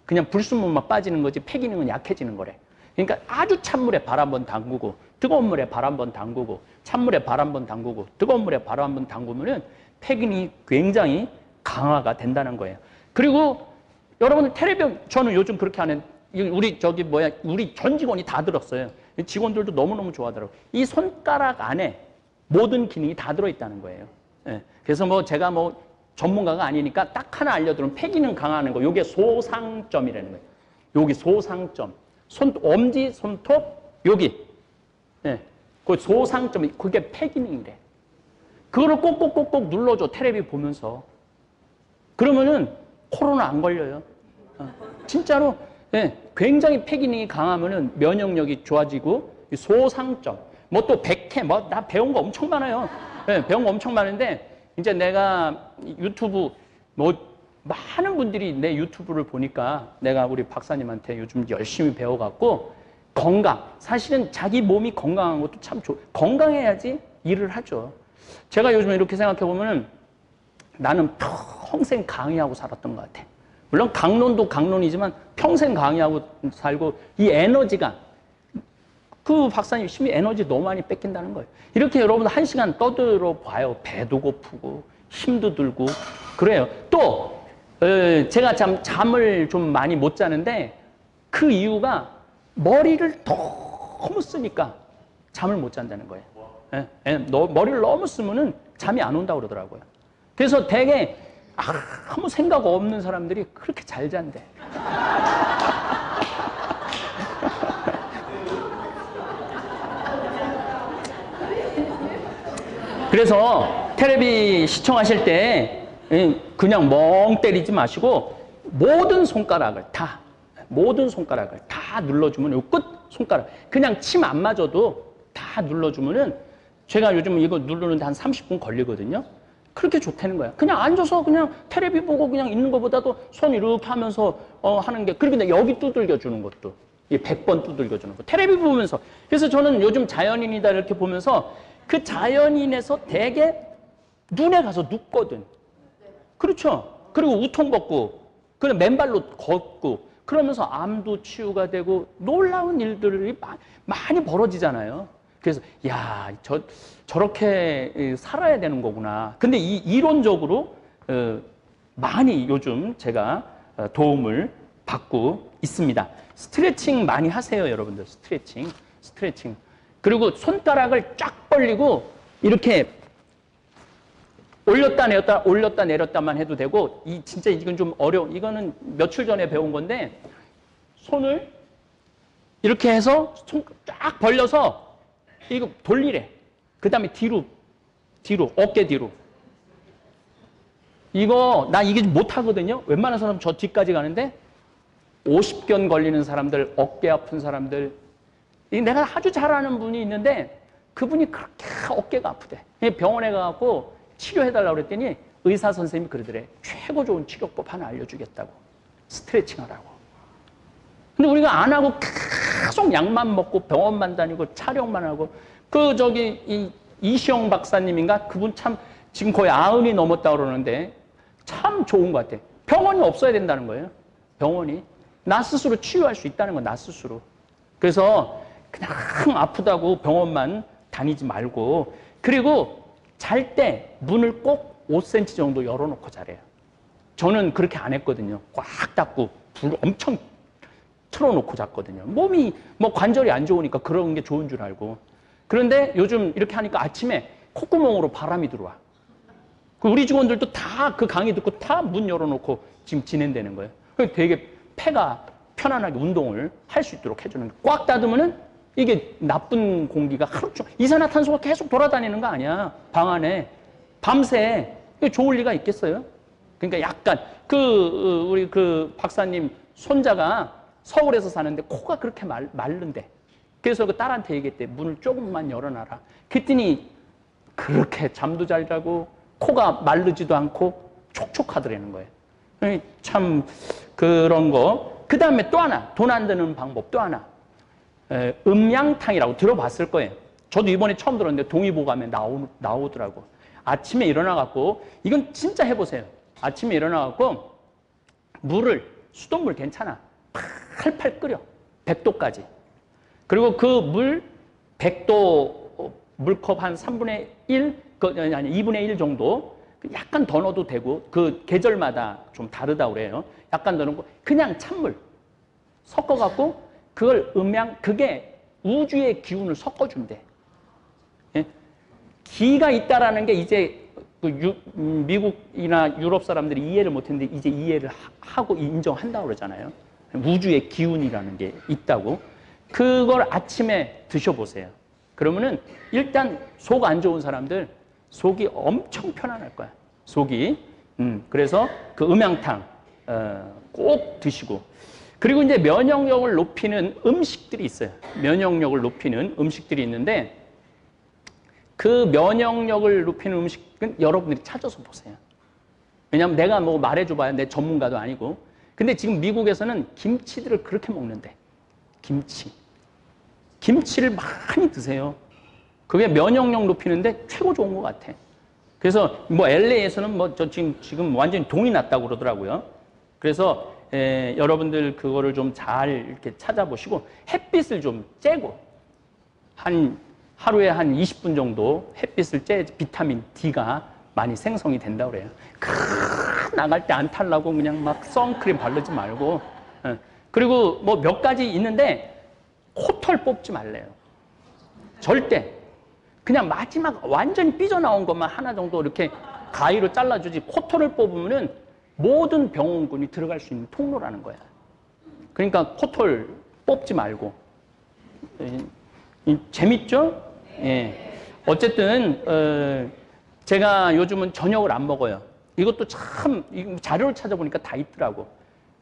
그냥 불순물만 빠지는 거지 폐 기능은 약해지는 거래. 그러니까 아주 찬물에 발 한번 담그고 뜨거운 물에 발 한번 담그고 찬물에 발 한번 담그고 뜨거운 물에 발 한번 담그면은 폐 기능이 굉장히 강화가 된다는 거예요. 그리고 여러분들 텔레비전, 저는 요즘 그렇게 하는, 우리 전 직원이 다 들었어요. 직원들도 너무너무 좋아하더라고요. 이 손가락 안에 모든 기능이 다 들어있다는 거예요. 예. 그래서 제가 전문가가 아니니까 딱 하나 알려드리면 폐 기능 강화하는 거, 요게 소상점이라는 거예요. 여기 소상점. 엄지, 손톱, 여기. 예. 그 소상점이, 그게 폐 기능이래. 그거를 꼭꼭꼭꼭 눌러줘, 텔레비 보면서. 그러면은 코로나 안 걸려요. 진짜로. 예. 굉장히 폐 기능이 강하면은 면역력이 좋아지고, 소상점. 또 백태, 나 배운 거 엄청 많아요. 예. 배운 거 엄청 많은데, 이제 내가 유튜브, 많은 분들이 내 유튜브를 보니까 내가 우리 박사님한테 요즘 열심히 배워갖고, 건강. 사실은 자기 몸이 건강한 것도 참 건강해야지 일을 하죠. 제가 요즘 이렇게 생각해보면은 나는 평생 강의하고 살았던 것 같아. 물론 강론도 강론이지만 평생 강의하고 살고 이 에너지가, 그 박사님 심히 에너지 너무 많이 뺏긴다는 거예요. 이렇게 여러분 1시간 떠들어 봐요. 배도 고프고 힘도 들고 그래요. 또 제가 잠을 좀 많이 못 자는데 그 이유가 머리를 너무 쓰니까 잠을 못 잔다는 거예요. 머리를 너무 쓰면은 잠이 안 온다고 그러더라고요. 그래서 되게 아무 생각 없는 사람들이 그렇게 잘 잔대. 그래서 텔레비 시청하실 때 그냥 멍 때리지 마시고 모든 손가락을 다 눌러주면, 요 끝 손가락 그냥 침 안 맞아도 다 눌러주면은, 제가 요즘 이거 누르는데 한 30분 걸리거든요. 그렇게 좋다는 거야. 그냥 앉아서 그냥 텔레비 보고 그냥 있는 것보다도 손 이렇게 하면서 하는 게, 그리고 여기 두들겨 주는 것도 100번 두들겨 주는 거, 텔레비 보면서. 그래서 저는 요즘 자연인이다 이렇게 보면서 그 자연인에서 되게 눈에 가서 눕거든. 그렇죠. 그리고 우통 벗고 그냥 맨발로 걷고 그러면서 암도 치유가 되고 놀라운 일들이 많이 벌어지잖아요. 그래서 야, 저렇게 살아야 되는 거구나. 근데 이론적으로 많이 요즘 제가 도움을 받고 있습니다. 스트레칭 많이 하세요, 여러분들. 스트레칭. 그리고 손가락을 쫙 벌리고 이렇게 올렸다 내렸다만 해도 되고, 진짜 이건 좀 이거는 며칠 전에 배운 건데, 손을 이렇게 해서 손 쫙 벌려서 이거 돌리래. 그 다음에 뒤로, 어깨 뒤로. 나 이게 못하거든요. 웬만한 사람 저 뒤까지 가는데 50견 걸리는 사람들, 어깨 아픈 사람들, 내가 아주 잘하는 분이 있는데 그분이 그렇게 어깨가 아프대. 병원에 가갖고 치료해달라고 그랬더니 의사 선생님이 그러더래. 최고 좋은 치료법 하나 알려주겠다고. 스트레칭 하라고. 근데 우리가 안 하고 계속 약만 먹고 병원만 다니고 촬영만 하고 이시영 박사님인가? 그분 참 지금 거의 90이 넘었다고 그러는데 참 좋은 것 같아. 병원이 없어야 된다는 거예요. 병원이. 나 스스로 치유할 수 있다는 건 나 스스로. 그래서 그냥 아프다고 병원만 다니지 말고, 그리고 잘 때 문을 꼭 5cm 정도 열어놓고 자래요. 저는 그렇게 안 했거든요. 꽉 닫고 불 엄청 틀어놓고 잤거든요. 몸이 관절이 안 좋으니까 그런 게 좋은 줄 알고. 그런데 요즘 이렇게 하니까 아침에 콧구멍으로 바람이 들어와. 우리 직원들도 다 그 강의 듣고 다 문 열어놓고 지금 지낸다는 거예요. 되게 폐가 편안하게 운동을 할 수 있도록 해주는 거예요. 꽉 닫으면은 이게 나쁜 공기가 하루 종일 이산화탄소가 계속 돌아다니는 거 아니야. 방 안에. 밤새. 이게 좋을 리가 있겠어요? 그러니까 약간 우리 박사님 손자가 서울에서 사는데 코가 그렇게 마른데. 그래서 그 딸한테 얘기했대. 문을 조금만 열어놔라. 그랬더니 그렇게 잠도 잘 자고 코가 마르지도 않고 촉촉하더라는 거예요. 참 그런 거. 그 다음에 또 하나, 돈 안 드는 방법 또 하나. 음양탕이라고 들어봤을 거예요. 저도 이번에 처음 들었는데 동의보감에 나오더라고. 아침에 일어나갖고, 이건 진짜 해보세요. 아침에 일어나갖고 수돗물 괜찮아. 팔팔 끓여. 100도까지. 그리고 그 물 100도 물컵 한 3분의 1, 아니 2분의 1 정도, 약간 더 넣어도 되고, 그 계절마다 좀 다르다고 그래요. 약간 더 넣고 그냥 찬물 섞어갖고 그걸 그게 우주의 기운을 섞어준대. 예? 기가 있다라는 게 이제 미국이나 유럽 사람들이 이해를 못했는데 이제 이해를 하고 인정한다고 그러잖아요. 우주의 기운이라는 게 있다고. 그걸 아침에 드셔보세요. 그러면은 일단 속 안 좋은 사람들 속이 엄청 편안할 거야. 속이. 그래서 그 음양탕 꼭 드시고. 그리고 이제 면역력을 높이는 음식들이 있어요. 면역력을 높이는 음식들이 있는데 그 면역력을 높이는 음식은 여러분들이 찾아서 보세요. 왜냐하면 내가 말해줘봐야 내 전문가도 아니고. 근데 지금 미국에서는 김치들을 그렇게 먹는데. 김치를 많이 드세요. 그게 면역력 높이는데 최고 좋은 것 같아. 그래서 LA에서는 지금 완전히 동이 났다고 그러더라고요. 그래서 여러분들 그거를 좀 잘 이렇게 찾아보시고 햇빛을 좀 쬐고 하루에 한 20분 정도 햇빛을 쬐 비타민 D가 많이 생성이 된다고 그래요. 나갈 때 안 탈라고 그냥 막 선크림 바르지 말고. 그리고 몇 가지 있는데 코털 뽑지 말래요. 절대. 그냥 마지막 완전히 삐져나온 것만 하나 정도 이렇게 가위로 잘라주지, 코털을 뽑으면은 모든 병원군이 들어갈 수 있는 통로라는 거야. 그러니까 코털 뽑지 말고. 재밌죠? 예. 어쨌든 제가 요즘은 저녁을 안 먹어요. 이것도 참 자료를 찾아보니까 다 있더라고.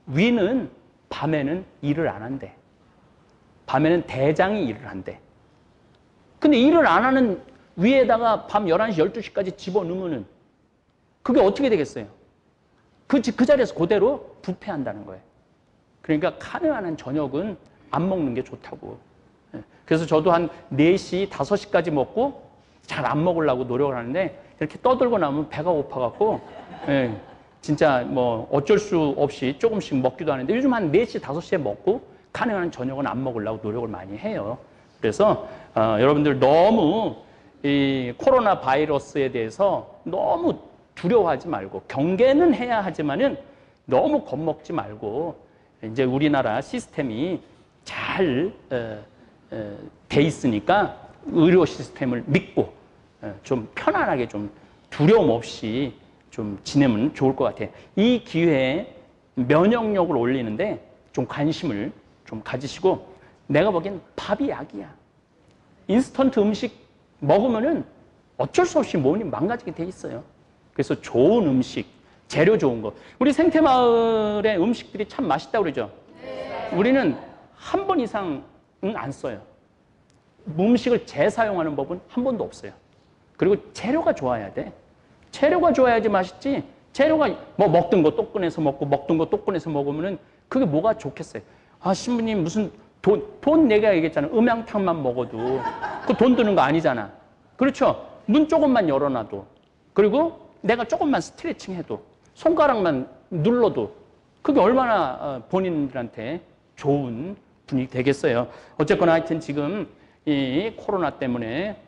위는 밤에는 일을 안 한대. 밤에는 대장이 일을 한대. 근데 일을 안 하는 위에다가 밤 11시, 12시까지 집어넣으면은 그게 어떻게 되겠어요? 그 자리에서 그대로 부패한다는 거예요. 그러니까 가능한 한 저녁은 안 먹는 게 좋다고. 그래서 저도 한 4시, 5시까지 먹고 잘 안 먹으려고 노력을 하는데 이렇게 떠들고 나면 배가 고파갖고 진짜 어쩔 수 없이 조금씩 먹기도 하는데 요즘 한 4시, 5시에 먹고 가능한 한 저녁은 안 먹으려고 노력을 많이 해요. 그래서 여러분들 너무 이 코로나 바이러스에 대해서 너무 두려워하지 말고 경계는 해야 하지만은 너무 겁먹지 말고 이제 우리나라 시스템이 잘 돼 있으니까 의료 시스템을 믿고 좀 편안하게 좀 두려움 없이 좀 지내면 좋을 것 같아요. 이 기회에 면역력을 올리는데 좀 관심을 좀 가지시고 내가 보기엔 밥이 약이야. 인스턴트 음식 먹으면은 어쩔 수 없이 몸이 망가지게 돼 있어요. 그래서 좋은 음식, 재료 좋은 거. 우리 생태마을의 음식들이 참 맛있다고 그러죠. 우리는 한 번 이상은 안 써요. 음식을 재사용하는 법은 한 번도 없어요. 그리고 재료가 좋아야 돼. 재료가 좋아야지 맛있지. 재료가 뭐 먹던 거 또 꺼내서 먹고 먹던 거 또 꺼내서 먹으면은 그게 뭐가 좋겠어요. 아, 신부님 무슨 돈 내가 얘기했잖아. 음양탕만 먹어도 그 돈 드는 거 아니잖아. 그렇죠? 문 조금만 열어놔도, 그리고 내가 조금만 스트레칭 해도, 손가락만 눌러도 그게 얼마나 본인들한테 좋은 분위기 되겠어요. 어쨌거나 하여튼 지금 이 코로나 때문에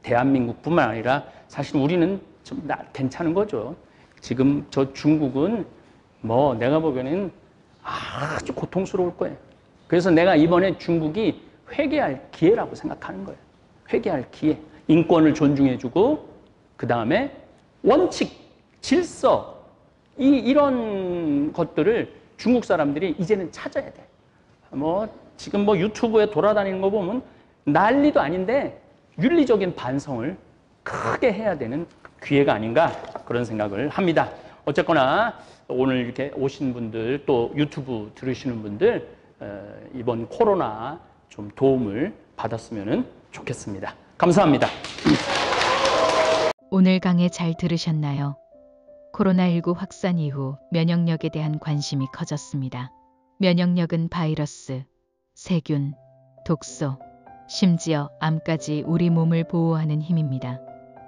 대한민국뿐만 아니라 사실 우리는 좀 괜찮은 거죠. 지금 저 중국은 뭐 내가 보기에는 아주 고통스러울 거예요. 그래서 내가 이번에 중국이 회개할 기회라고 생각하는 거예요. 회개할 기회. 인권을 존중해주고, 그 다음에 원칙, 질서, 이런 것들을 중국 사람들이 이제는 찾아야 돼. 뭐 지금 뭐 유튜브에 돌아다니는 거 보면 난리도 아닌데 윤리적인 반성을 크게 해야 되는 기회가 아닌가, 그런 생각을 합니다. 어쨌거나 오늘 이렇게 오신 분들, 또 유튜브 들으시는 분들, 이번 코로나 좀 도움을 받았으면 좋겠습니다. 감사합니다. 오늘 강의 잘 들으셨나요? 코로나19 확산 이후 면역력에 대한 관심이 커졌습니다. 면역력은 바이러스, 세균, 독소, 심지어 암까지 우리 몸을 보호하는 힘입니다.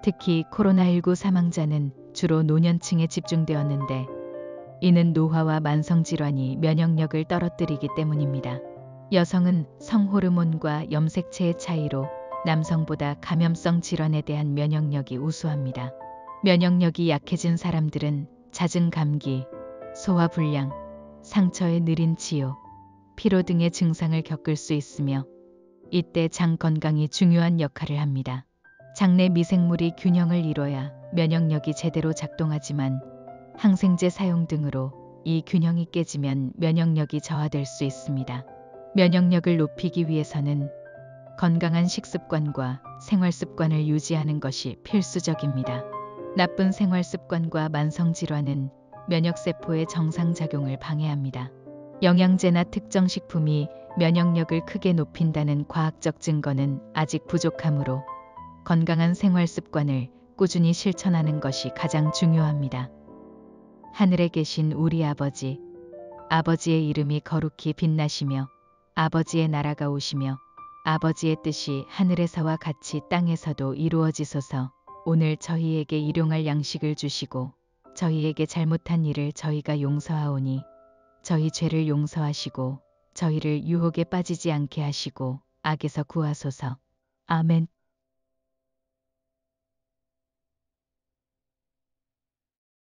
특히 코로나19 사망자는 주로 노년층에 집중되었는데, 이는 노화와 만성질환이 면역력을 떨어뜨리기 때문입니다. 여성은 성호르몬과 염색체의 차이로 남성보다 감염성 질환에 대한 면역력이 우수합니다. 면역력이 약해진 사람들은 잦은 감기, 소화불량, 상처의 느린 치유, 피로 등의 증상을 겪을 수 있으며, 이때 장 건강이 중요한 역할을 합니다. 장내 미생물이 균형을 이뤄야 면역력이 제대로 작동하지만, 항생제 사용 등으로 이 균형이 깨지면 면역력이 저하될 수 있습니다. 면역력을 높이기 위해서는 건강한 식습관과 생활습관을 유지하는 것이 필수적입니다. 나쁜 생활습관과 만성질환은 면역세포의 정상작용을 방해합니다. 영양제나 특정 식품이 면역력을 크게 높인다는 과학적 증거는 아직 부족하므로 건강한 생활습관을 꾸준히 실천하는 것이 가장 중요합니다. 하늘에 계신 우리 아버지, 아버지의 이름이 거룩히 빛나시며 아버지의 나라가 오시며 아버지의 뜻이 하늘에서와 같이 땅에서도 이루어지소서. 오늘 저희에게 일용할 양식을 주시고 저희에게 잘못한 일을 저희가 용서하오니 저희 죄를 용서하시고 저희를 유혹에 빠지지 않게 하시고 악에서 구하소서. 아멘.